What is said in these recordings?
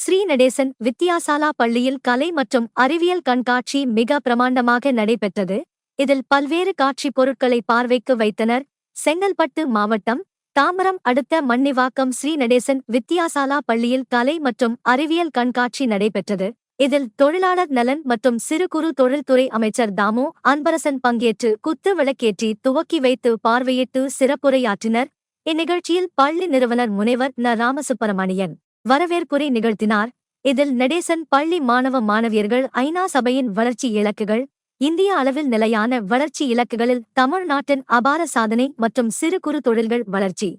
ஸ்ரீ நடேசன் வித்யாசாலா பள்ளியில் கலை மற்றும் அறிவியல் கண்காட்சி மிக பிரமாண்டமாக நடைபெற்றது. இதில் பல்வேறு காட்சி பொருட்களை பார்வைக்கு வைத்தனர். செங்கல்பட்டு மாவட்டம் தாம்பரம் அடுத்த மண்ணிவாக்கம் ஸ்ரீ நடேசன் வித்யாசாலா பள்ளியில் கலை மற்றும் அறிவியல் கண்காட்சி நடைபெற்றது. இதில் தொழிலாளர் நலன் மற்றும் சிறு குறு தொழில்துறை அமைச்சர் தாமு அன்பரசன் பங்கேற்று குத்து விளக்கேற்றி துவக்கி வைத்து பார்வையிட்டு சிறப்புரையாற்றினர். இந்நிகழ்ச்சியில் பள்ளி நிறுவனர் முனைவர் ந. ராமசுப்பிரமணியன் வரவேற்புரை நிகழ்த்தினார். இதில் நடேசன் பள்ளி மாணவ மாணவியர்கள் ஐநா சபையின் வளர்ச்சி இலக்குகள், இந்திய அளவில் நிலையான வளர்ச்சி இலக்குகளில் தமிழ்நாட்டின் அபார சாதனை மற்றும் சிறு குறு தொழில்கள் வளர்ச்சி,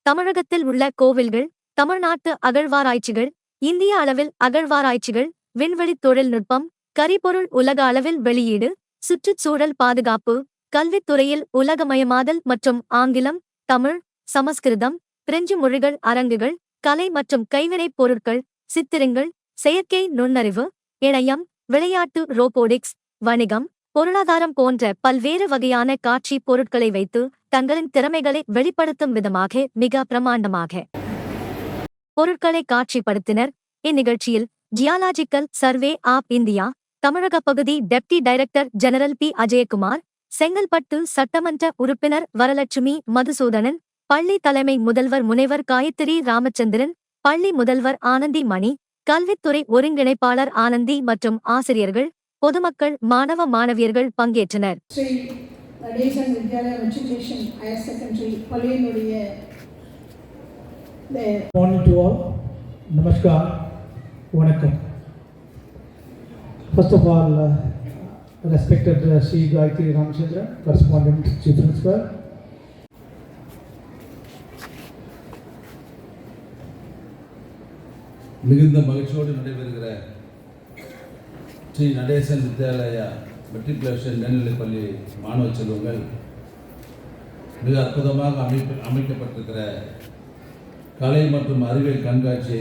தமிழகத்தில் உள்ள கோவில்கள், தமிழ்நாட்டு அகழ்வாராய்ச்சிகள், இந்திய அளவில் அகழ்வாராய்ச்சிகள், விண்வெளி தொழில்நுட்பம், கரிபொருள் உலக அளவில் வெளியீடு, சுற்றுச்சூழல் பாதுகாப்பு, கல்வித்துறையில் உலகமயமாதல் மற்றும் ஆங்கிலம், தமிழ், சமஸ்கிருதம், பிரெஞ்சு மொழிகள் அரங்குகள், கலை மற்றும் கைவினைப் பொருட்கள், சித்திரங்கள், செயற்கை நுண்ணறிவு, இணையம், விளையாட்டு, ரோபோடிக்ஸ், வணிகம், பொருளாதாரம் போன்ற பல்வேறு வகையான காட்சி பொருட்களை வைத்து தங்களின் திறமைகளை வெளிப்படுத்தும் விதமாக மிக பிரமாண்டமாக பொருட்களை காட்சிப்படுத்தினர். இந்நிகழ்ச்சியில் ஜியாலாஜிக்கல் சர்வே ஆப் இந்தியா தமிழக பகுதி deputy director general P. Ajayakumar, Chengalpattu சட்டமன்ற உறுப்பினர் வரலட்சுமி மதுசூதனன், பள்ளி தலைமை முதல்வர் முனைவர் காயத்ரி ராமச்சந்திரன், பள்ளி முதல்வர் ஆனந்தி மணி, கல்வித்துறை ஒருங்கிணைப்பாளர் ஆனந்தி மற்றும் ஆசிரியர்கள், பொதுமக்கள், மாணவ மாணவியர்கள் பங்கேற்றனர். Shri Natesan Vidyalaya matriculation higher secondary பள்ளியினுடைய Morning to all. Namaskar. Vanakkam. First of all, respected Sri Gayatri Ramachandran, correspondent Chief Principal. மிகுந்த மகிழ்ச்சியோடு நடைபெறுகிற ஸ்ரீ நடேசன் வித்யாலயா மெட்ரிகுலேஷன் மேல்நிலைப்பள்ளி மாணவ செல்வங்கள் மிக அற்புதமாக அமைக்கப்பட்டிருக்கிற கலை மற்றும் அறிவியல் கண்காட்சியை